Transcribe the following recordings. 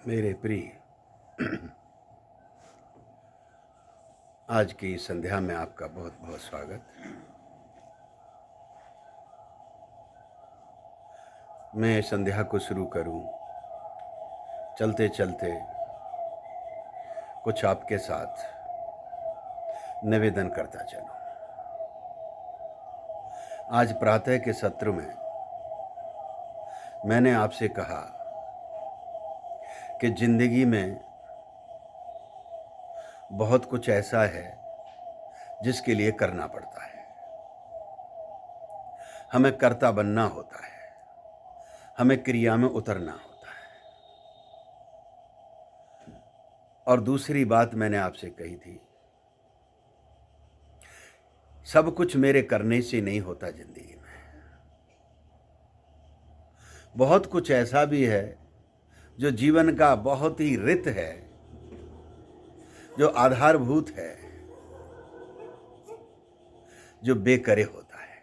मेरे प्रिय, आज की संध्या में आपका बहुत बहुत स्वागत। मैं संध्या को शुरू करूं, चलते चलते कुछ आपके साथ निवेदन करता चलूं। आज प्रातः के सत्र में मैंने आपसे कहा कि जिंदगी में बहुत कुछ ऐसा है जिसके लिए करना पड़ता है। हमें कर्ता बनना होता है, हमें क्रिया में उतरना होता है। और दूसरी बात मैंने आपसे कही थी, सब कुछ मेरे करने से नहीं होता। जिंदगी में बहुत कुछ ऐसा भी है जो जीवन का बहुत ही रित है, जो आधारभूत है, जो बेकरे होता है।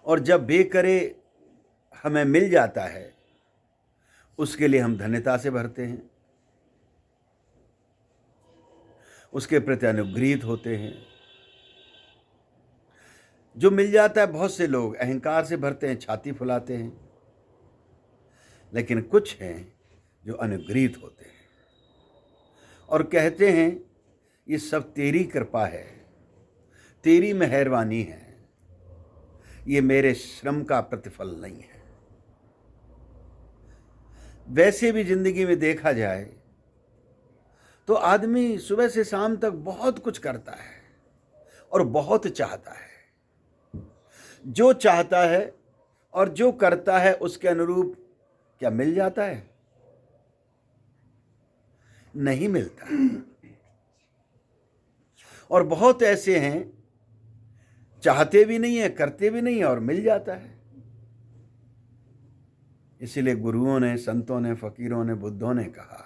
और जब बेकरे हमें मिल जाता है, उसके लिए हम धन्यता से भरते हैं, उसके प्रति अनुग्रहित होते हैं। जो मिल जाता है, बहुत से लोग अहंकार से भरते हैं, छाती फुलाते हैं, लेकिन कुछ हैं जो अनुग्रहित होते हैं और कहते हैं ये सब तेरी कृपा है, तेरी मेहरबानी है, ये मेरे श्रम का प्रतिफल नहीं है। वैसे भी जिंदगी में देखा जाए तो आदमी सुबह से शाम तक बहुत कुछ करता है और बहुत चाहता है। जो चाहता है और जो करता है उसके अनुरूप क्या मिल जाता है? नहीं मिलता। और बहुत ऐसे हैं, चाहते भी नहीं है, करते भी नहीं है और मिल जाता है। इसलिए गुरुओं ने, संतों ने, फकीरों ने, बुद्धों ने कहा,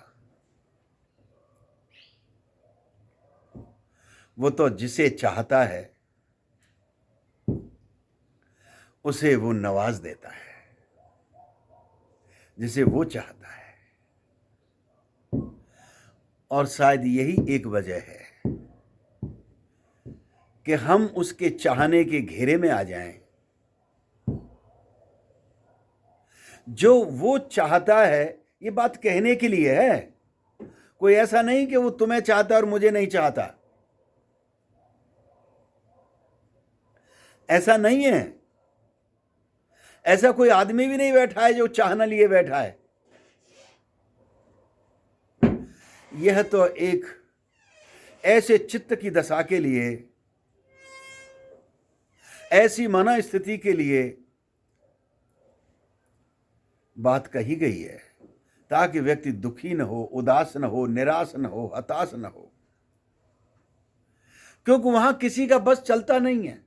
वो तो जिसे चाहता है उसे वो नवाज देता है, जिसे वो चाहता है। और शायद यही एक वजह है कि हम उसके चाहने के घेरे में आ जाएं। जो वो चाहता है, ये बात कहने के लिए है। कोई ऐसा नहीं कि वो तुम्हें चाहता और मुझे नहीं चाहता, ऐसा नहीं है। ऐसा कोई आदमी भी नहीं बैठा है जो चाहना लिए बैठा है। यह तो एक ऐसे चित्त की दशा के लिए, ऐसी मन स्थिति के लिए बात कही गई है, ताकि व्यक्ति दुखी न हो, उदास न हो, निराश न हो, हताश न हो, क्योंकि वहां किसी का बस चलता नहीं है।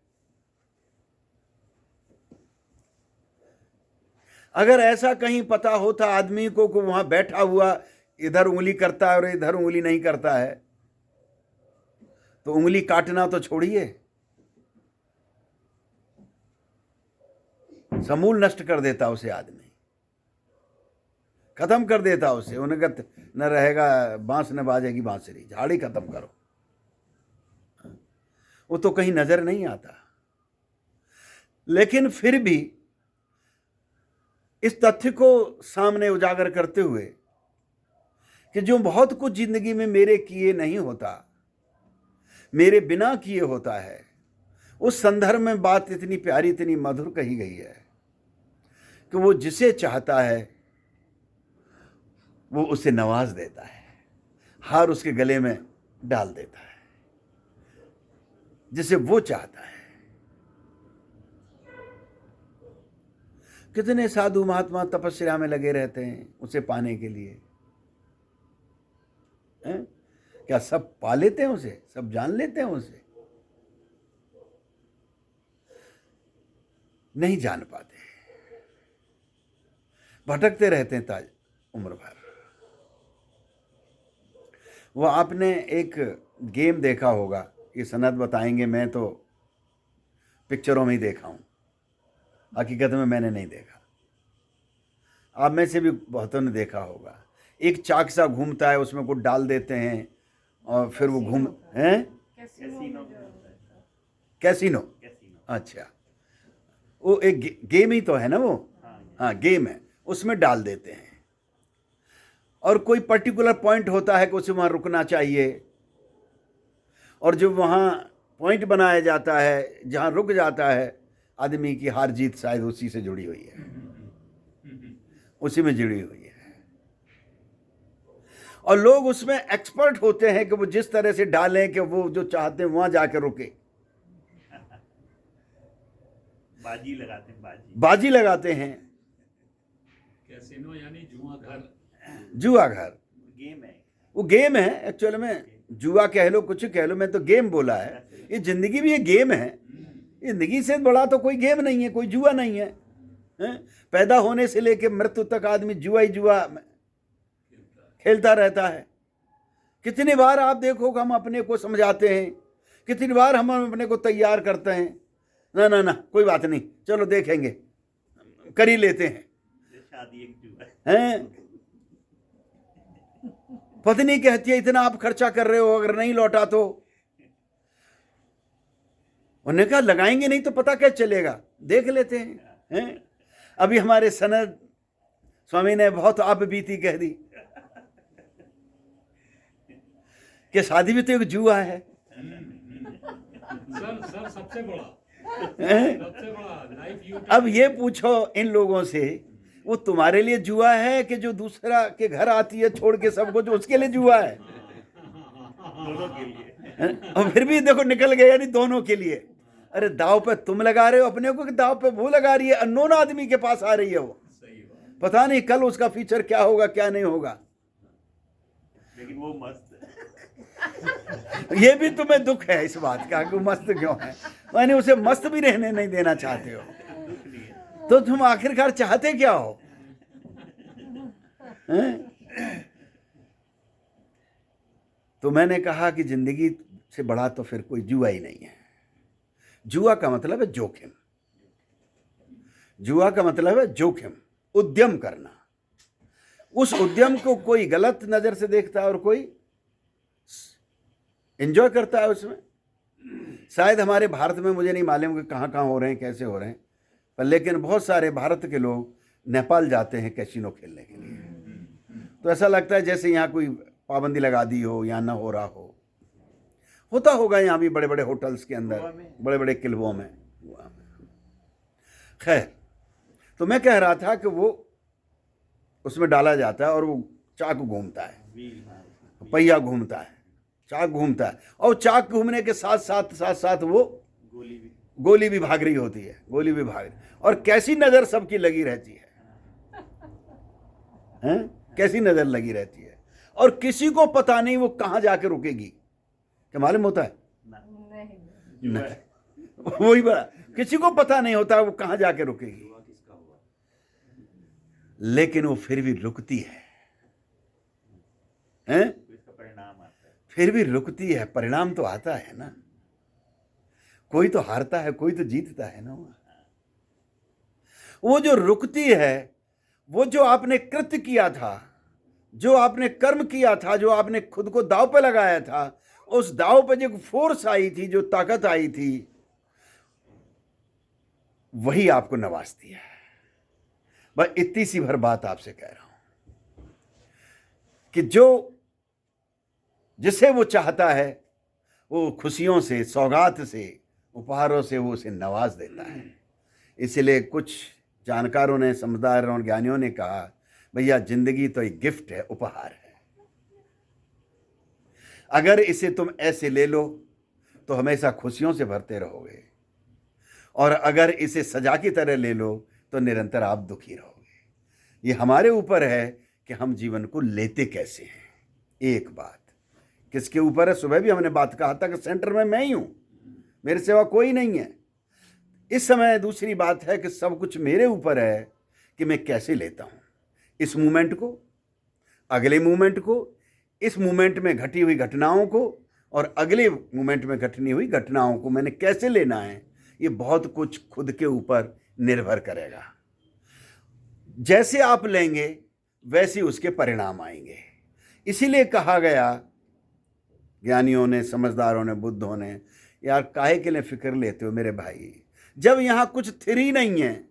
अगर ऐसा कहीं पता होता आदमी को कि वहां बैठा हुआ इधर उंगली करता है और इधर उंगली नहीं करता है, तो उंगली काटना तो छोड़िए, समूल नष्ट कर देता उसे। आदमी खत्म कर देता उसे। उनगत न रहेगा, बांस न बाजेगी बांसुरी, झाड़ी खत्म करो। वो तो कहीं नजर नहीं आता। लेकिन फिर भी इस तथ्य को सामने उजागर करते हुए कि जो बहुत कुछ जिंदगी में मेरे किए नहीं होता, मेरे बिना किए होता है, उस संदर्भ में बात इतनी प्यारी, इतनी मधुर कही गई है कि वो जिसे चाहता है वो उसे नवाज देता है, हार उसके गले में डाल देता है, जिसे वो चाहता है। कितने साधु महात्मा तपस्या में लगे रहते हैं उसे पाने के लिए। क्या सब पा लेते हैं उसे? सब जान लेते हैं उसे? नहीं जान पाते, भटकते रहते हैं ताज उम्र भर। वो आपने एक गेम देखा होगा, ये सनद बताएंगे, मैं तो पिक्चरों में ही देखा हूं, हकीकत में मैंने नहीं देखा। आप में से भी बहुतों ने देखा होगा, एक चाक सा घूमता है, उसमें कुछ डाल देते हैं और फिर वो घूम हैं। कैसीनो, अच्छा, वो एक गेम ही तो है ना वो, हाँ गेम है, उसमें डाल देते हैं और कोई पर्टिकुलर पॉइंट होता है कि उसे वहाँ रुकना चाहिए, और जब वहाँ पॉइंट बनाया जाता है जहाँ रुक जाता है, आदमी की हार जीत शायद उसी से जुड़ी हुई है, उसी में जुड़ी हुई है। और लोग उसमें एक्सपर्ट होते हैं कि वो जिस तरह से डालें कि वो जो चाहते हैं वहां जाकर रुके। बाजी लगाते हैं, बाजी लगाते हैं। कैसीनो यानी जुआ घर। जुआ घर गेम है, वो गेम है एक्चुअल में, जुआ कह लो कुछ कह लो, मैं तो गेम बोला है। ये जिंदगी भी एक गेम है, जिंदगी से बड़ा तो कोई गेम नहीं है, कोई जुआ नहीं है, हैं? पैदा होने से लेकर मृत्यु तक आदमी जुआ ही जुआ खेलता रहता है। कितनी बार आप देखो कि हम अपने को समझाते हैं, कितनी बार हम अपने को तैयार करते हैं, ना ना ना कोई बात नहीं, चलो देखेंगे, कर ही लेते हैं, शादी एक जुआ हैं? पत्नी कहती है इतना आप खर्चा कर रहे हो, अगर नहीं लौटा तो, उन्होंने कहा लगाएंगे नहीं तो पता क्या चलेगा, देख लेते हैं। अभी हमारे सनद स्वामी ने बहुत आप बीती कह दी कि शादी भी तो एक जुआ है। सर सबसे बड़ा लाइफ। अब ये पूछो इन लोगों से, वो तुम्हारे लिए जुआ है कि जो दूसरा के घर आती है छोड़ के सबको, जो उसके लिए जुआ है? दोनों के लिए। और फिर भी देखो निकल गए, यानी दोनों के लिए। अरे दाव पे तुम लगा रहे हो अपने को कि दाव पे वो लगा रही है? अननोन आदमी के पास आ रही है वो, पता नहीं कल उसका फ्यूचर क्या होगा क्या नहीं होगा, लेकिन वो मस्त ये भी तुम्हें दुख है इस बात का कि मस्त क्यों है, यानी उसे मस्त भी रहने नहीं देना चाहते हो, तो तुम आखिरकार चाहते क्या हो? तो मैंने कहा कि जिंदगी से बड़ा तो फिर कोई जुआ ही नहीं है। जुआ का मतलब है जोखिम, जुआ का मतलब है जोखिम, उद्यम करना। उस उद्यम को कोई गलत नजर से देखता है और कोई एंजॉय करता है उसमें। शायद हमारे भारत में मुझे नहीं मालूम कि कहाँ कहाँ हो रहे हैं, कैसे हो रहे हैं, पर लेकिन बहुत सारे भारत के लोग नेपाल जाते हैं कैसीनो खेलने के लिए। तो ऐसा लगता है जैसे यहाँ कोई पाबंदी लगा दी हो, यहाँ ना हो रहा हो। होता होगा यहाँ भी बड़े बड़े होटल्स के अंदर, बड़े बड़े किल्वों में। खैर, तो मैं कह रहा था कि वो उसमें डाला जाता है और वो चाक घूमता है, पहिया घूमता है, चाक घूमता है, और चाक घूमने के साथ साथ साथ साथ वो गोली भी भाग रही होती है, गोली भी भाग रही, और कैसी नजर सबकी लगी रहती है, हैं? कैसी नजर लगी रहती है, और किसी को पता नहीं वो कहाँ जाके रुकेगी। क्या मालूम होता है? नहीं, वही बड़ा, किसी को पता नहीं होता वो कहाँ जाके रुकेगी, लेकिन वो फिर भी रुकती है, हैं? परिणाम आता है, फिर भी रुकती है, परिणाम तो आता है ना। कोई तो हारता है, कोई तो जीतता है ना। वो जो रुकती है, वो जो आपने कृत्य किया था, जो आपने कर्म किया था, जो आपने खुद को दांव पे लगाया था, उस दांव पे जो फोर्स आई थी, जो ताकत आई थी, वही आपको नवाजती है। बस इतनी सी भर बात आपसे कह रहा हूं कि जो जिसे वो चाहता है वो खुशियों से, सौगात से, उपहारों से वो उसे नवाज देता है। इसलिए कुछ जानकारों ने, समझदारों और ज्ञानियों ने कहा, भैया जिंदगी तो एक गिफ्ट है, उपहार है। अगर इसे तुम ऐसे ले लो तो हमेशा खुशियों से भरते रहोगे, और अगर इसे सजा की तरह ले लो तो निरंतर आप दुखी रहोगे। ये हमारे ऊपर है कि हम जीवन को लेते कैसे हैं। एक बात किसके ऊपर है? सुबह भी हमने बात कहा था कि सेंटर में मैं ही हूं, मेरे सिवा कोई नहीं है। इस समय दूसरी बात है कि सब कुछ मेरे ऊपर है कि मैं कैसे लेता हूं इस मूवमेंट को, अगले मूवमेंट को, इस मूवमेंट में घटी हुई घटनाओं को, और अगले मूवमेंट में घटनी हुई घटनाओं को मैंने कैसे लेना है। ये बहुत कुछ खुद के ऊपर निर्भर करेगा। जैसे आप लेंगे वैसे उसके परिणाम आएंगे। इसीलिए कहा गया ज्ञानियों ने, समझदारों ने, बुद्धों ने, यार काहे के लिए फिक्र लेते हो मेरे भाई, जब यहां कुछ थिर ही नहीं है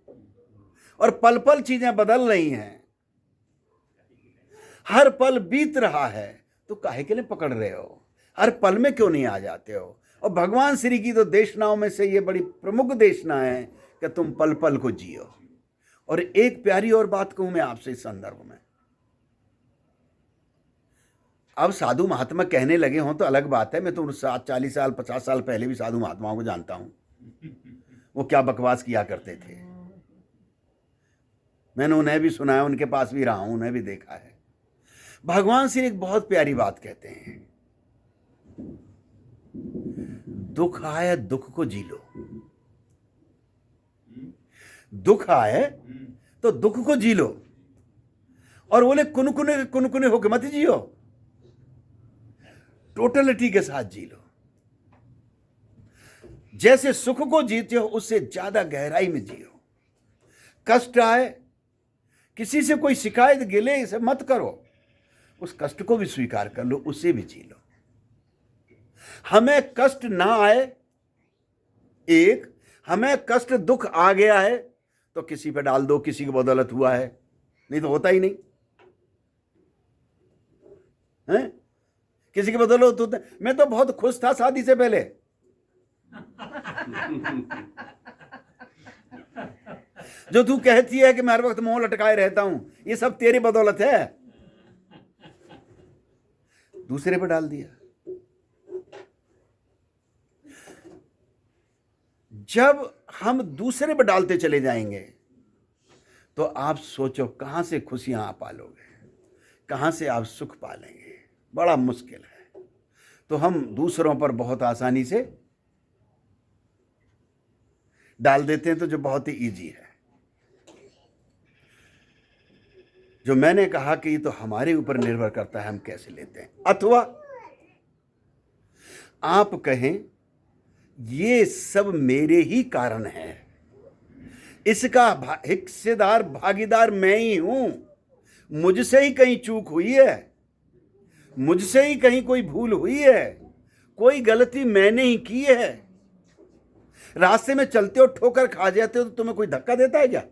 और पल पल चीजें बदल रही हैं, हर पल बीत रहा है, तो काहे के लिए पकड़ रहे हो? हर पल में क्यों नहीं आ जाते हो? और भगवान श्री की तो देशनाओं में से ये बड़ी प्रमुख देशना है कि तुम पल पल को जियो। और एक प्यारी और बात कहूं मैं आपसे इस संदर्भ में, अब साधु महात्मा कहने लगे हों तो अलग बात है, मैं तो 40 साल 50 साल पहले भी साधु महात्माओं को जानता हूं, वो क्या बकवास किया करते थे। मैंने उन्हें भी सुना है, उनके पास भी रहा हूं, उन्हें भी देखा है। भगवान श्री एक बहुत प्यारी बात कहते हैं, दुख आए दुख को जी लो। दुख आए तो दुख को जी लो, और बोले कुनकुने कुनकुने होकर मत जियो, टोटलिटी के साथ जी लो। जैसे सुख को जीते हो उससे ज्यादा गहराई में जियो। कष्ट आए, किसी से कोई शिकायत गिले इसे मत करो, उस कष्ट को भी स्वीकार कर लो, उससे भी जी लो। हमें कष्ट ना आए, एक हमें कष्ट दुख आ गया है तो किसी पे डाल दो, किसी की बदौलत हुआ है, नहीं तो होता ही नहीं है। किसी की बदौलत होता है। मैं तो बहुत खुश था शादी से पहले, जो तू कहती है कि मैं हर वक्त मुंह लटकाए रहता हूं, ये सब तेरी बदौलत है, दूसरे पे डाल दिया। जब हम दूसरे पे डालते चले जाएंगे तो आप सोचो कहां से खुशियां आप पालोगे, कहां से आप सुख पालेंगे, बड़ा मुश्किल है। तो हम दूसरों पर बहुत आसानी से डाल देते हैं, तो जो बहुत ही इजी है। जो मैंने कहा कि ये तो हमारे ऊपर निर्भर करता है हम कैसे लेते हैं। अथवा आप कहें ये सब मेरे ही कारण है, इसका हिस्सेदार भागीदार मैं ही हूं, मुझसे ही कहीं चूक हुई है, मुझसे ही कहीं कोई भूल हुई है, कोई गलती मैंने ही की है। रास्ते में चलते हो ठोकर खा जाते हो तो तुम्हें कोई धक्का देता है क्या?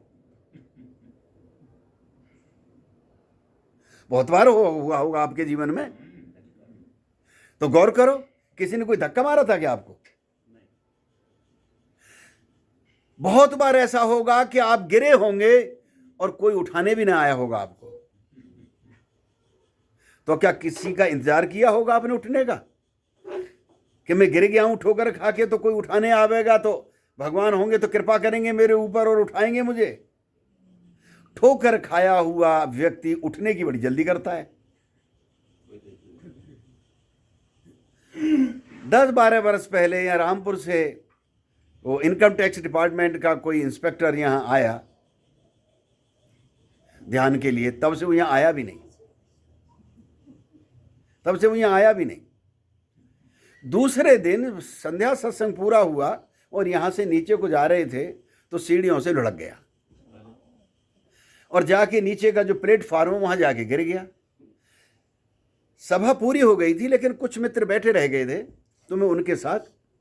बहुत बार हुआ होगा आपके जीवन में, तो गौर करो, किसी ने कोई धक्का मारा था क्या आपको? बहुत बार ऐसा होगा कि आप गिरे होंगे और कोई उठाने भी ना आया होगा आपको, तो क्या किसी का इंतजार किया होगा आपने उठने का कि मैं गिर गया हूं ठोकर खा के, तो कोई उठाने आवेगा, तो भगवान होंगे तो कृपा करेंगे मेरे ऊपर और उठाएंगे मुझे। ठोकर खाया हुआ व्यक्ति उठने की बड़ी जल्दी करता है। 10-12 वर्ष पहले यहाँ रामपुर से वो इनकम टैक्स डिपार्टमेंट का कोई इंस्पेक्टर यहाँ आया ध्यान के लिए, तब से वो यहाँ आया भी नहीं, तब से वो यहाँ आया भी नहीं। दूसरे दिन संध्या सत्संग पूरा हुआ और यहाँ से नीचे को जा रहे थे तो सीढ़ियों से लुढ़क गया और जाके नीचे का जो प्लेटफार्म वहां जाके गिर गया। सभा पूरी हो गई थी लेकिन कुछ मित्र बैठे रह गए थे, तो मैं उनके साथ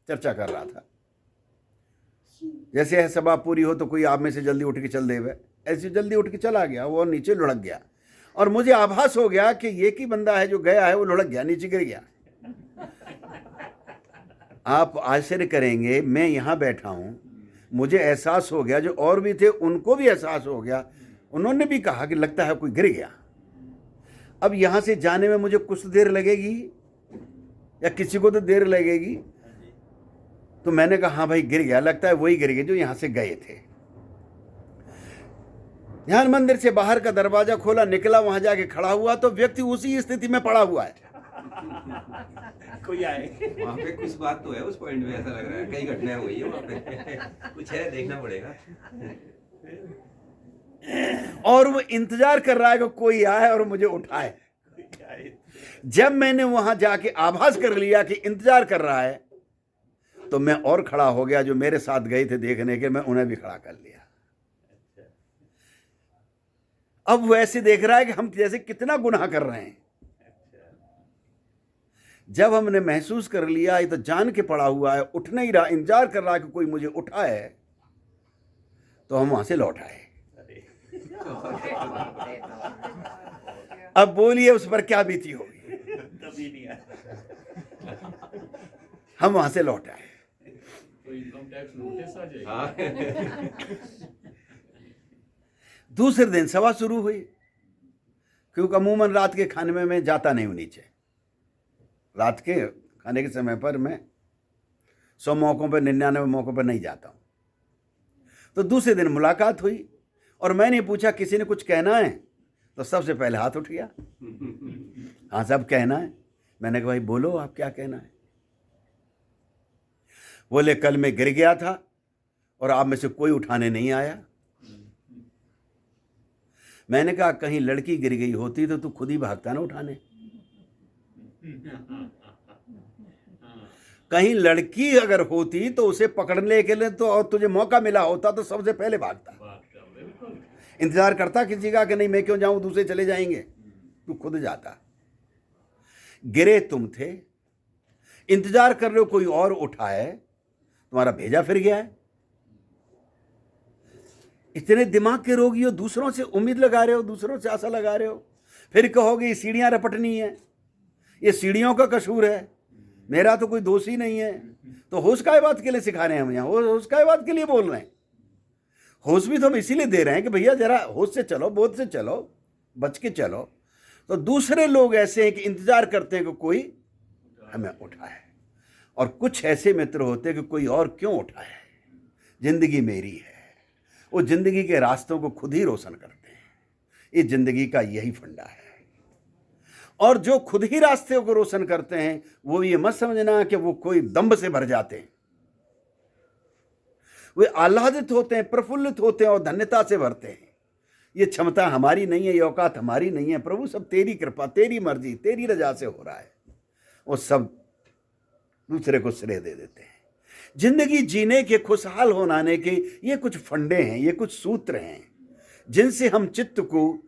चर्चा कर रहा था। जैसे सभा पूरी हो तो कोई आप में से जल्दी उठ के चल देवे, ऐसे जल्दी उठ के चला गया वो, नीचे लुढ़क गया और मुझे आभास हो गया कि ये की बंदा है जो गया है वो लुढ़क गया, नीचे गिर गया। आप आश्चर्य करेंगे, मैं यहां बैठा हूं, मुझे एहसास हो गया, जो और भी थे उनको भी एहसास हो गया, उन्होंने भी कहा कि लगता है कोई गिर गया। अब यहां से जाने में मुझे कुछ देर लगेगी या किसी को तो देर लगेगी, तो मैंने कहा हाँ भाई गिर गया, लगता है वही गिर गए जो यहां से गए थे। ध्यान मंदिर से बाहर का दरवाजा खोला, निकला, वहां जाके खड़ा हुआ तो व्यक्ति उसी स्थिति में पड़ा हुआ है। कोई आए वहाँ पे कुछ बात तो है उस पॉइंट में, ऐसा लग रहा है कई घटनाएं हुई है वहाँ पे कुछ है, देखना पड़ेगा। और वो इंतजार कर रहा है कि कोई आए और मुझे उठाए। जब मैंने वहां जाके आभास कर लिया कि इंतजार कर रहा है, तो मैं और खड़ा हो गया, जो मेरे साथ गए थे देखने के, मैं उन्हें भी खड़ा कर लिया। अब वो ऐसे देख रहा है कि हम जैसे कितना गुनाह कर रहे हैं। जब हमने महसूस कर लिया ये तो जान के पड़ा हुआ है, उठ नहीं रहा, इंतजार कर रहा है कि कोई मुझे उठाए, तो हम वहां से लौट आए। अब बोलिए उस पर क्या बीती होगी। तभी नहीं आया। हम वहां से लौट आए। तो इनकम टैक्स नोटिस आ जाएगा। हाँ दूसरे दिन सभा शुरू हुई, क्योंकि अमूमन रात के खाने में मैं जाता नहीं हूं नीचे। रात के खाने के समय पर मैं 100 मौकों पर 99 मौकों पर नहीं जाता हूं। तो दूसरे दिन मुलाकात हुई और मैंने पूछा किसी ने कुछ कहना है, तो सबसे पहले हाथ उठ गया। हाँ सब कहना है। मैंने कहा भाई बोलो आप क्या कहना है। बोले कल मैं गिर गया था और आप में से कोई उठाने नहीं आया। मैंने कहा कहीं लड़की गिर गई होती तो तू खुद ही भागता ना उठाने। कहीं लड़की अगर होती तो उसे पकड़ने के लिए तो और तुझे मौका मिला होता तो सबसे पहले भागता। बिल्कुल। इंतजार करता किसी का कि नहीं मैं क्यों जाऊं, दूसरे चले जाएंगे, तू खुद जाता। गिरे तुम थे, इंतजार कर रहे हो कोई और उठाए, तुम्हारा भेजा फिर गया है। इतने दिमाग के रोगी हो, दूसरों से उम्मीद लगा रहे हो, दूसरों से आशा लगा रहे हो, फिर कहोगे ये सीढ़ियां रपटनी है, ये सीढ़ियों का कसूर है, मेरा तो कोई दोष ही नहीं है। तो होश काय बात के लिए सिखा रहे हैं हम यहाँ, होश काय बात के लिए बोल रहे हैं। होश भी तो हम इसीलिए दे रहे हैं कि भैया जरा होश से चलो, बोध से चलो, बच के चलो। तो दूसरे लोग ऐसे हैं कि इंतजार करते हैं कि कोई हमें उठाए, और कुछ ऐसे मित्र होते हैं कि कोई और क्यों उठाए। जिंदगी मेरी है, वो जिंदगी के रास्तों को खुद ही रोशन करते हैं। ये जिंदगी का यही फंडा है। और जो खुद ही रास्ते को रोशन करते हैं वो ये मत समझना कि वो कोई दंभ से भर जाते हैं। वे आह्लादित होते हैं, प्रफुल्लित होते हैं और धन्यता से भरते हैं। ये क्षमता हमारी नहीं है, ये औकात हमारी नहीं है। प्रभु सब तेरी कृपा, तेरी मर्जी, तेरी रजा से हो रहा है। वो सब दूसरे को श्रेय दे देते हैं। जिंदगी जीने के, खुशहाल होने के ये कुछ फंडे हैं, ये कुछ सूत्र हैं जिनसे हम चित्त को,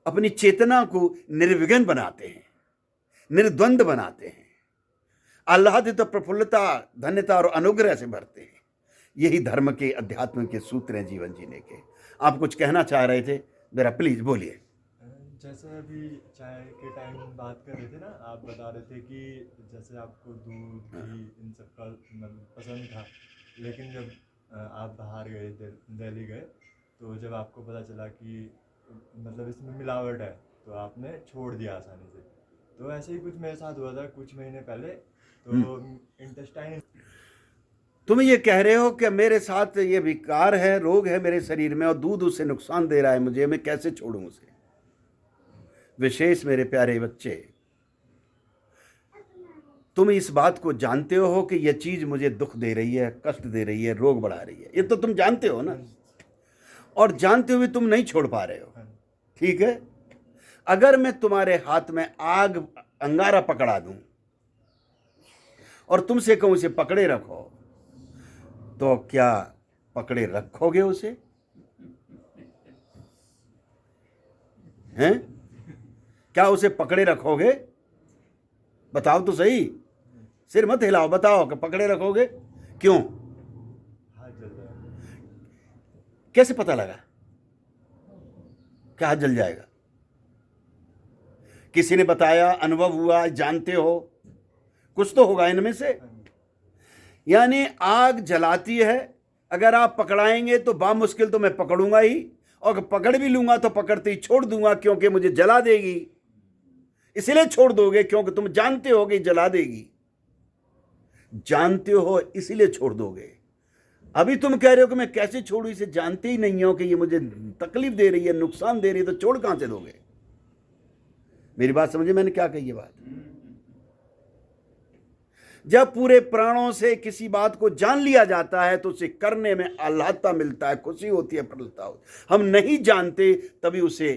अपनी चेतना को निर्विघ्न बनाते हैं, निर्द्वंद बनाते हैं, आह्लादित प्रफुल्लता, धन्यता और अनुग्रह से भरते हैं। यही धर्म के, अध्यात्म के सूत्र हैं जीवन जीने के। आप कुछ कहना चाह रहे थे, जरा प्लीज बोलिए। जैसे अभी चाय के टाइम बात कर रहे थे ना, आप बता रहे थे कि जैसे आपको दूध घी इन सब का मतलब पसंद था, लेकिन जब आप बाहर गए, दिल्ली गए, तो जब आपको पता चला कि मतलब इसमें मिलावट है, तो आपने छोड़ दिया आसानी से। तो ऐसे ही कुछ मेरे साथ हुआ था कुछ महीने पहले। तो इंटेस्टाइन, तुम ये कह रहे हो कि मेरे साथ ये विकार है, रोग है मेरे शरीर में और दूध उससे नुकसान दे रहा है मुझे, मैं कैसे छोड़ूं उसे। विशेष मेरे प्यारे बच्चे, तुम इस बात को जानते हो कि यह चीज मुझे दुख दे रही है, कष्ट दे रही है, रोग बढ़ा रही है। ये तो तुम जानते हो ना, और जानते हुए तुम नहीं छोड़ पा रहे हो। ठीक है, अगर मैं तुम्हारे हाथ में आग अंगारा पकड़ा दूं और तुमसे कहूं इसे पकड़े रखो, तो क्या पकड़े रखोगे उसे? हैं? क्या उसे पकड़े रखोगे? बताओ तो सही, सिर मत हिलाओ, बताओ कि पकड़े रखोगे। क्यों? हाथ जल रहा है। कैसे पता लगा क्या हाथ जल जाएगा? किसी ने बताया, अनुभव हुआ, जानते हो? कुछ तो होगा इनमें से। यानी आग जलाती है, अगर आप पकड़ाएंगे तो बामुश्किल तो मैं पकड़ूंगा ही, और पकड़ भी लूंगा तो पकड़ते ही छोड़ दूंगा, क्योंकि मुझे जला देगी। इसलिए छोड़ दोगे क्योंकि तुम जानते हो कि जला देगी, जानते हो इसलिए छोड़ दोगे। अभी तुम कह रहे हो कि मैं कैसे छोड़ू, इसे जानते ही नहीं हो कि ये मुझे तकलीफ दे रही है, नुकसान दे रही है, तो छोड़ कहां से दोगे? मेरी बात समझे मैंने क्या कही? ये बात, जब पूरे प्राणों से किसी बात को जान लिया जाता है तो उसे करने में आह्लादता मिलता है, खुशी होती है, प्रसन्नता होती है। हम नहीं जानते तभी उसे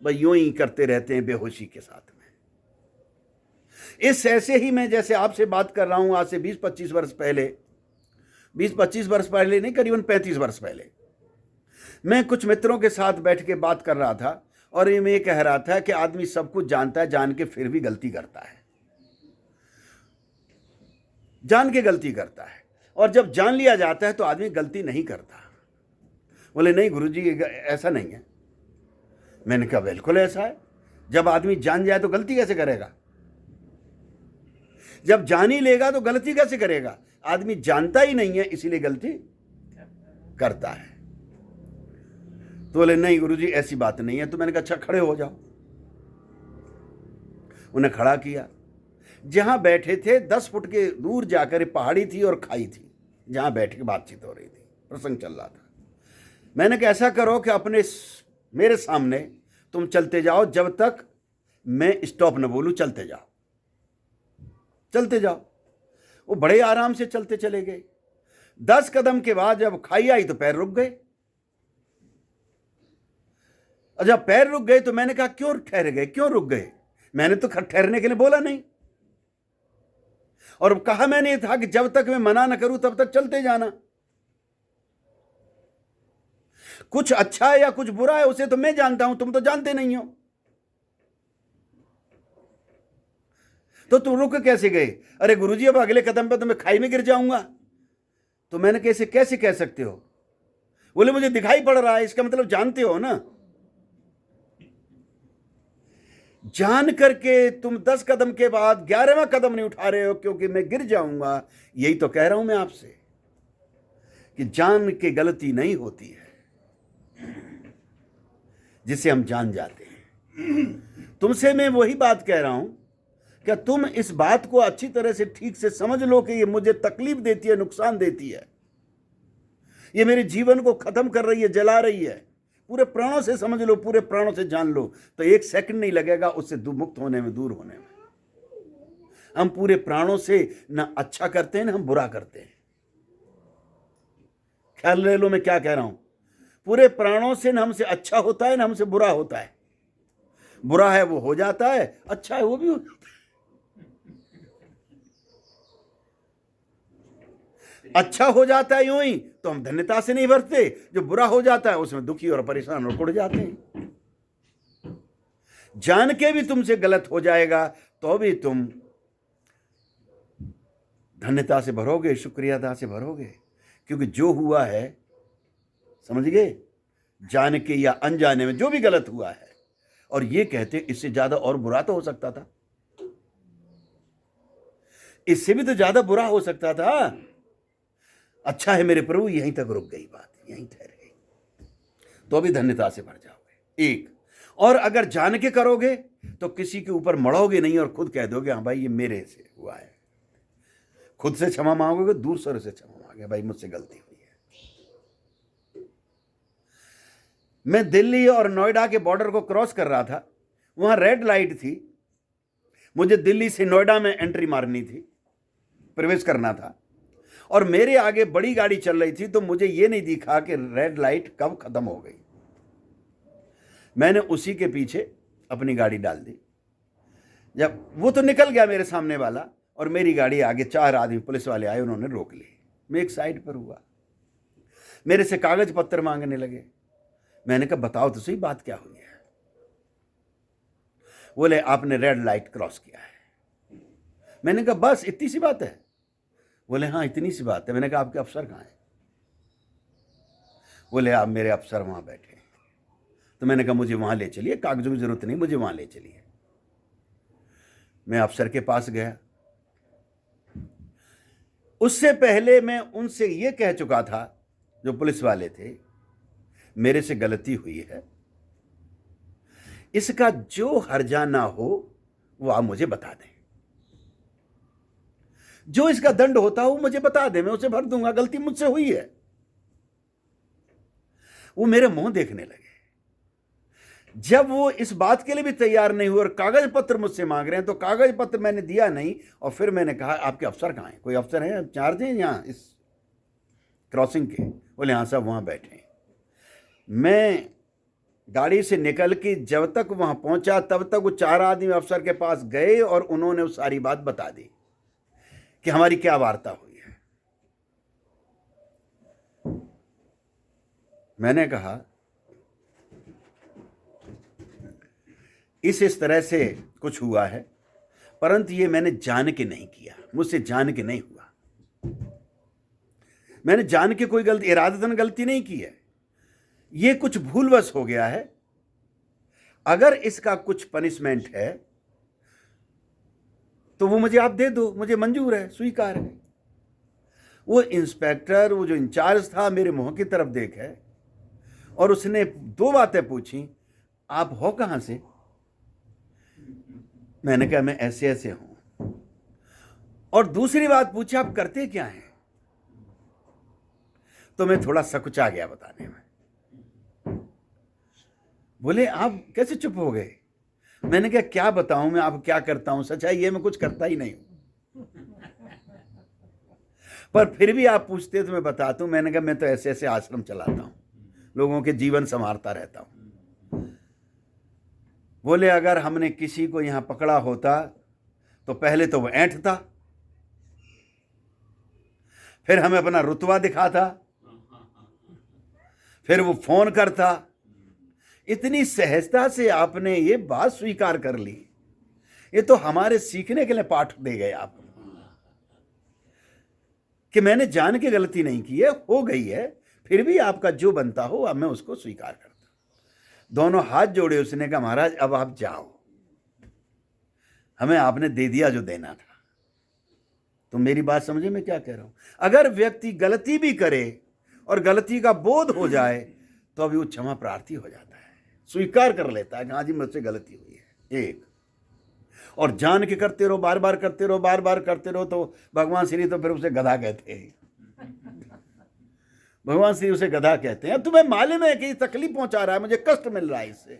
भाई यूं ही करते रहते हैं बेहोशी के साथ में। इस ऐसे ही मैं जैसे आपसे बात कर रहा हूं आज से 20-25 वर्ष पहले, 20-25 वर्ष पहले नहीं, करीबन 35 वर्ष पहले, मैं कुछ मित्रों के साथ बैठ के बात कर रहा था और ये मैं कह रहा था कि आदमी सब कुछ जानता है, जान के फिर भी गलती करता है, जान के गलती करता है, और जब जान लिया जाता है तो आदमी गलती नहीं करता। बोले नहीं गुरुजी ऐसा नहीं है। मैंने कहा बिल्कुल ऐसा है। जब आदमी जान जाए तो गलती कैसे करेगा? जब जान ही लेगा तो गलती कैसे करेगा? आदमी जानता ही नहीं है इसीलिए गलती करता है। तो बोले नहीं गुरुजी ऐसी बात नहीं है। तो मैंने कहा अच्छा खड़े हो जाओ। उन्हें खड़ा किया। जहां बैठे थे 10 फुट के दूर जाकर पहाड़ी थी और खाई थी, जहां बैठ के बातचीत हो रही थी, प्रसंग चल रहा था। मैंने कहा ऐसा करो कि मेरे सामने तुम चलते जाओ, जब तक मैं स्टॉप न बोलूं चलते जाओ, चलते जाओ। वो बड़े आराम से चलते चले गए। 10 कदम के बाद जब खाई आई तो पैर रुक गए। और जब पैर रुक गए तो मैंने कहा क्यों ठहर गए, क्यों रुक गए? मैंने तो ठहरने के लिए बोला नहीं, और कहा मैंने था कि जब तक मैं मना न करूं तब तक चलते जाना। कुछ अच्छा है या कुछ बुरा है उसे तो मैं जानता हूं, तुम तो जानते नहीं हो, तो तुम रुक कैसे गए? अरे गुरुजी अब अगले कदम पे तो मैं खाई में गिर जाऊंगा। तो मैंने कैसे कह सकते हो? बोले मुझे दिखाई पड़ रहा है। इसका मतलब जानते हो ना। जान करके तुम 10 कदम के बाद 11वां कदम नहीं उठा रहे हो क्योंकि मैं गिर जाऊंगा। यही तो कह रहा हूं मैं आपसे कि जान के गलती नहीं होती है, जिसे हम जान जाते हैं। तुमसे मैं वही बात कह रहा हूं, क्या तुम इस बात को अच्छी तरह से ठीक से समझ लो कि ये मुझे तकलीफ देती है, नुकसान देती है, ये मेरे जीवन को खत्म कर रही है, जला रही है। पूरे प्राणों से समझ लो, पूरे प्राणों से जान लो, तो 1 सेकंड नहीं लगेगा उससे मुक्त होने में, दूर होने में। हम पूरे प्राणों से ना अच्छा करते हैं ना हम बुरा करते हैं। ख्याल ले लो मैं क्या कह रहा हूं। पूरे प्राणों से ना हमसे अच्छा होता है ना हमसे बुरा होता है। बुरा है वो हो जाता है, अच्छा है वो भी हो जाता है। अच्छा हो जाता है यूं ही तो हम धन्यता से नहीं भरते, जो बुरा हो जाता है उसमें दुखी और परेशान और कुड़ जाते हैं। जान के भी तुमसे गलत हो जाएगा तो भी तुम धन्यता से भरोगे, शुक्रियादा से भरोगे, क्योंकि जो हुआ है, समझ गए, जान के या अनजाने में जो भी गलत हुआ है, और ये कहते इससे ज्यादा और बुरा तो हो सकता था, इससे भी तो ज्यादा बुरा हो सकता था। अच्छा है मेरे प्रभु यहीं तक रुक गई बात, यहीं ठहर गई, तो भी धन्यता से भर जाओगे। एक और अगर जान के करोगे तो किसी के ऊपर मढ़ोगे नहीं और खुद कह दोगे हाँ भाई ये मेरे से हुआ है। खुद से क्षमा मांगोगे, दूसरे से क्षमा मांगोगे, भाई मुझसे गलती हुई है। मैं दिल्ली और नोएडा के बॉर्डर को क्रॉस कर रहा था, वहां रेड लाइट थी, मुझे दिल्ली से नोएडा में एंट्री मारनी थी, प्रवेश करना था, और मेरे आगे बड़ी गाड़ी चल रही थी, तो मुझे यह नहीं दिखा कि रेड लाइट कब खत्म हो गई। मैंने उसी के पीछे अपनी गाड़ी डाल दी। जब वो तो निकल गया मेरे सामने वाला, और मेरी गाड़ी आगे 4 आदमी पुलिस वाले आए, उन्होंने रोक ली। मैं एक साइड पर हुआ, मेरे से कागज पत्र मांगने लगे। मैंने कहा बताओ तो सही बात क्या हुई है। बोले आपने रेड लाइट क्रॉस किया है। मैंने कहा बस इतनी सी बात है। बोले हाँ इतनी सी बात है। मैंने कहा आपके अफसर कहाँ हैं? बोले आप मेरे अफसर वहां बैठे हैं। तो मैंने कहा मुझे वहां ले चलिए, कागजों की जरूरत नहीं, मुझे वहां ले चलिए। मैं अफसर के पास गया। उससे पहले मैं उनसे यह कह चुका था, जो पुलिस वाले थे, मेरे से गलती हुई है, इसका जो हर्जा ना हो वो आप मुझे बता दें, जो इसका दंड होता हो मुझे बता दे, मैं उसे भर दूंगा, गलती मुझसे हुई है। वो मेरे मुंह देखने लगे। जब वो इस बात के लिए भी तैयार नहीं हुए और कागज पत्र मुझसे मांग रहे हैं, तो कागज पत्र मैंने दिया नहीं, और फिर मैंने कहा आपके अफसर कहाँ हैं? कोई अफसर है चार्ज हैं यहाँ इस क्रॉसिंग के? बोले हाँ साहब वहां बैठे हैं। मैं गाड़ी से निकल के जब तक वहां पहुंचा तब तक वो 4 आदमी अफसर के पास गए और उन्होंने वो सारी बात बता दी कि हमारी क्या वार्ता हुई है। मैंने कहा इस तरह से कुछ हुआ है, परंतु ये मैंने जान के नहीं किया, मुझसे जान के नहीं हुआ। मैंने जान के कोई गलती, इरादतन गलती नहीं की है, ये कुछ भूलवश हो गया है। अगर इसका कुछ पनिशमेंट है तो वो मुझे आप दे दो, मुझे मंजूर है, स्वीकार है। वो इंस्पेक्टर, वो जो इंचार्ज था, मेरे मुंह की तरफ देखे और उसने 2 बातें पूछी, आप हो कहां से? मैंने कहा मैं ऐसे ऐसे हूं। और दूसरी बात पूछी, आप करते क्या हैं? तो मैं थोड़ा सकुचा गया बताने में। बोले आप कैसे चुप हो गए? मैंने कहा क्या बताऊं मैं, आप क्या करता हूं? सच्चाई ये मैं कुछ करता ही नहीं हूं, पर फिर भी आप पूछते तो मैं बताता हूं। मैंने कहा मैं तो ऐसे ऐसे आश्रम चलाता हूं, लोगों के जीवन संवारता रहता हूं। बोले अगर हमने किसी को यहां पकड़ा होता तो पहले तो वो ऐंठता, फिर हमें अपना रुतबा दिखाता, फिर वो फोन करता। इतनी सहजता से आपने ये बात स्वीकार कर ली, ये तो हमारे सीखने के लिए पाठ दे गए आप कि मैंने जान के गलती नहीं की है, हो गई है, फिर भी आपका जो बनता हो अब मैं उसको स्वीकार करता। दोनों हाथ जोड़े, उसने कहा महाराज अब आप जाओ, हमें आपने दे दिया जो देना था। तो मेरी बात समझे मैं क्या कह रहा हूं? अगर व्यक्ति गलती भी करे और गलती का बोध हो जाए तो अभी वो क्षमा प्रार्थी हो जाता है, स्वीकार कर लेता है कि हाँ जी मुझसे गलती हुई है। एक और जान के करते रहो, बार बार करते रहो, बार बार करते रहो, तो भगवान श्री तो फिर उसे गधा कहते हैं। भगवान श्री उसे गधा कहते हैं। तुम्हें मालूम है कि ये तकलीफ पहुंचा रहा है, मुझे कष्ट मिल रहा है इससे,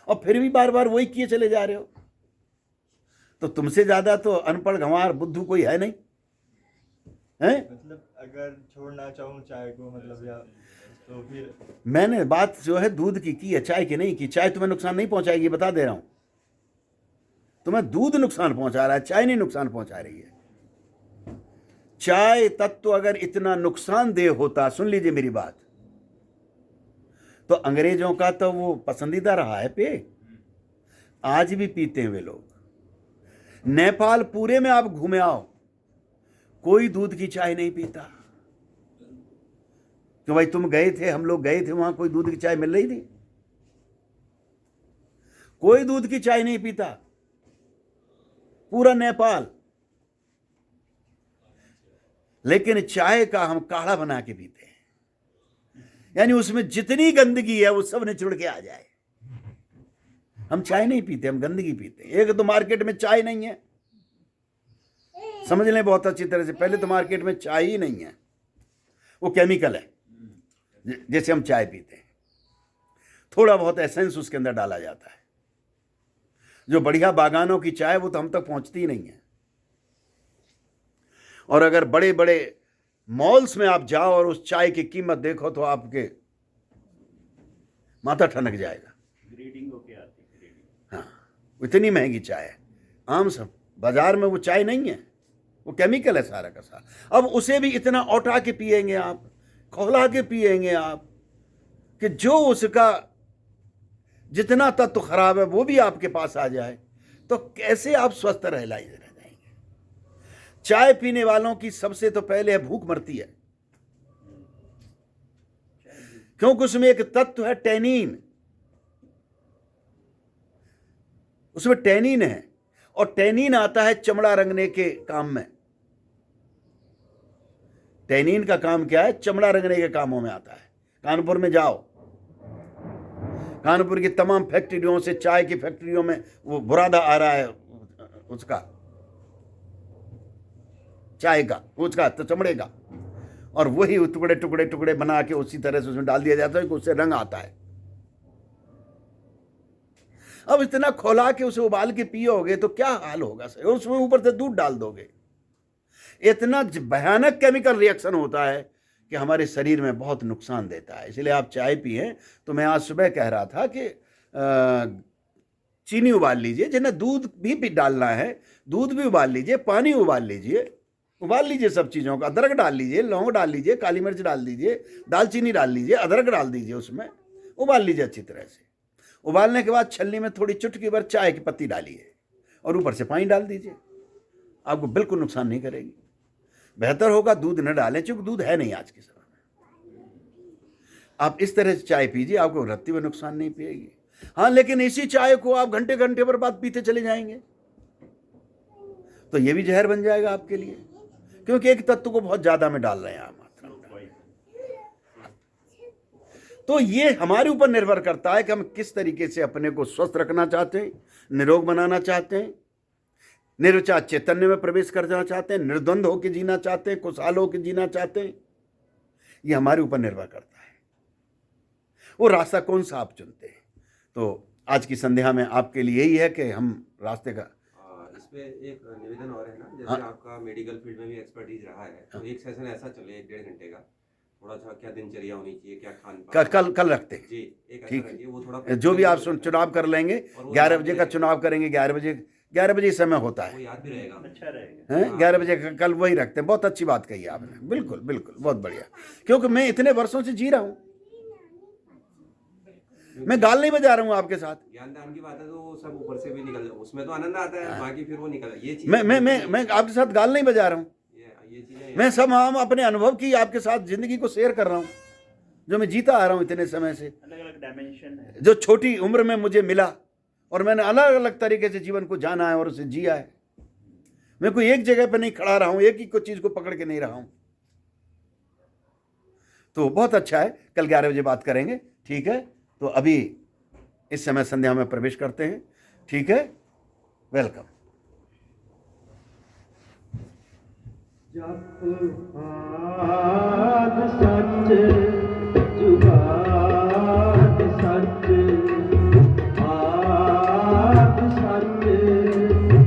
और फिर भी बार बार वही किए चले जा रहे हो, तो तुमसे ज्यादा तो अनपढ़ गंवार बुद्धू कोई है नहीं है? मतलब अगर छोड़ना चाहूँ चाय को, मतलब या तो फिर मैंने बात जो है दूध की है, चाय की नहीं की। चाय तुम्हें नुकसान नहीं पहुंचाएगी, बता दे रहा हूं। तुम्हें दूध नुकसान पहुंचा रहा है, चाय नहीं नुकसान पहुंचा रही है। चाय तत्व अगर इतना नुकसानदेह होता, सुन लीजिए मेरी बात, तो अंग्रेजों का तो वो पसंदीदा रहा है पे, आज भी पीते हैं वे लोग। नेपाल पूरे में आप घूमे आओ, कोई दूध की चाय नहीं पीता। तो भाई तुम गए थे, हम लोग गए थे वहां, कोई दूध की चाय मिल रही थी? कोई दूध की चाय नहीं पीता पूरा नेपाल। लेकिन चाय का हम काढ़ा बना के पीते हैं, यानी उसमें जितनी गंदगी है वो सब निचुड़ के आ जाए। हम चाय नहीं पीते, हम गंदगी पीते हैं। एक तो मार्केट में चाय नहीं है, समझ लें बहुत अच्छी तरह से। पहले तो मार्केट में चाय ही नहीं है, वो केमिकल है। जैसे हम चाय पीते हैं, थोड़ा बहुत एसेंस उसके अंदर डाला जाता है। जो बढ़िया बागानों की चाय वो तो हम तक पहुंचती ही नहीं है। और अगर बड़े बड़े मॉल्स में आप जाओ और उस चाय की कीमत देखो तो आपके माथा ठनक जाएगा। ग्रेडिंग होके आती है, ग्रेडिंग। हाँ, इतनी महंगी चाय है। आम सब बाजार में वो चाय नहीं है, वो केमिकल है सारा का सारा। अब उसे भी इतना औटा के पिएंगे आप, खौला के पिएंगे आप, कि जो उसका जितना तत्व खराब है वो भी आपके पास आ जाए, तो कैसे आप स्वस्थ रह जाएंगे? चाय पीने वालों की सबसे तो पहले भूख मरती है, क्योंकि उसमें एक तत्व है टैनिन, उसमें टैनिन है, और टैनिन आता है चमड़ा रंगने के काम में। टैनिन का काम क्या है? चमड़ा रंगने के कामों में आता है। कानपुर में जाओ, कानपुर की तमाम फैक्ट्रियों से, चाय की फैक्ट्रियों में वो बुरादा आ रहा है उसका, चाय का, उसका तो चमड़े का, और वही टुकड़े टुकड़े टुकड़े बना के उसी तरह से उसमें डाल दिया जाता है कि उससे रंग आता है। अब इतना खौला के उसे उबाल के पियोगे तो क्या हाल होगा सर, और उसमें ऊपर से दूध डाल दोगे। इतना भयानक केमिकल रिएक्शन होता है कि हमारे शरीर में बहुत नुकसान देता है। इसलिए आप चाय पिए। तो मैं आज सुबह कह रहा था कि चीनी उबाल लीजिए, जिन्हें दूध भी डालना है दूध भी उबाल लीजिए, पानी उबाल लीजिए सब चीज़ों का। अदरक डाल लीजिए, लौंग डाल लीजिए, काली मिर्च डाल दीजिए, दालचीनी डाल लीजिए, अदरक डाल दीजिए, उसमें उबाल लीजिए अच्छी तरह से। उबालने के बाद छलनी में थोड़ी चुटकी भर चाय की पत्ती डालिए और ऊपर से पानी डाल दीजिए, आपको बिल्कुल नुकसान नहीं करेगी। बेहतर होगा दूध न डालें, क्योंकि दूध है नहीं आज के समय में। आप इस तरह से चाय पीजिए, आपको रत्ती में नुकसान नहीं पिएगी। हाँ, लेकिन इसी चाय को आप घंटे घंटे पर बाद पीते चले जाएंगे तो ये भी जहर बन जाएगा आपके लिए, क्योंकि एक तत्व को बहुत ज्यादा में डाल रहे हैं आप मात्रा में। तो ये हमारे ऊपर निर्भर करता है कि हम किस तरीके से अपने को स्वस्थ रखना चाहते हैं, निरोग बनाना चाहते हैं, निर्विचार चैतन्य में प्रवेश करना चाहते हैं, निर्द्वंद होकर जीना चाहते हैं, खुशहाल होकर जीना चाहते हैं। ये हमारे ऊपर निर्भर करता है, वो रास्ता कौन सा आप चुनते हैं। तो आज की संध्या में आपके लिए यही है कि हम रास्ते का इसमें एक निवेदन और है ना, जैसे आपका मेडिकल फील्ड में भी एक्सपर्टीज रहा है, तो एक सेशन ऐसा चले 1-1.5 घंटे का, थोड़ा सा क्या दिनचर्या होनी चाहिए, क्या खान पान, कल रखते हैं जी, एक ठीक ऐसा है। रखिए, वो थोड़ा जो भी आप चुनाव कर लेंगे, 11 बजे का चुनाव करेंगे, 11 बजे समय होता वो है, याद भी रहेगा। अच्छा रहेगा। हैं 11 बजे का कल वही रखते हैं। बहुत अच्छी बात कही आपने, बिल्कुल बिल्कुल, बहुत बढ़िया। क्योंकि मैं इतने वर्षों से जी रहा हूँ, मैं गाल नहीं बजा रहा हूँ आपके साथ। ज्ञान दान की बात है तो वो सब ऊपर से भी निकल, उसमें तो आनंद आता है, बाकी फिर वो निकल, ये चीज मैं आपके साथ गाल नहीं बजा रहा हूँ, ये चीजें मैं सब हम अपने अनुभव की आपके साथ जिंदगी को शेयर कर रहा हूँ, जो मैं जीता आ रहा हूँ इतने समय से, अलग अलग डायमेंशन है। जो छोटी उम्र में मुझे मिला और मैंने अलग अलग तरीके से जीवन को जाना है और उसे जिया है। मैं कोई एक जगह पर नहीं खड़ा रहा हूँ, एक ही को चीज को पकड़ के नहीं रहा हूँ। तो बहुत अच्छा है, कल 11 बजे बात करेंगे, ठीक है। तो अभी इस समय संध्या में प्रवेश करते हैं, ठीक है। वेलकम। जप आद सच जुगाद सच, आद सच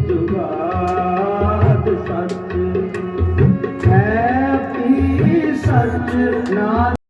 जुगाद सच, है भी सच ना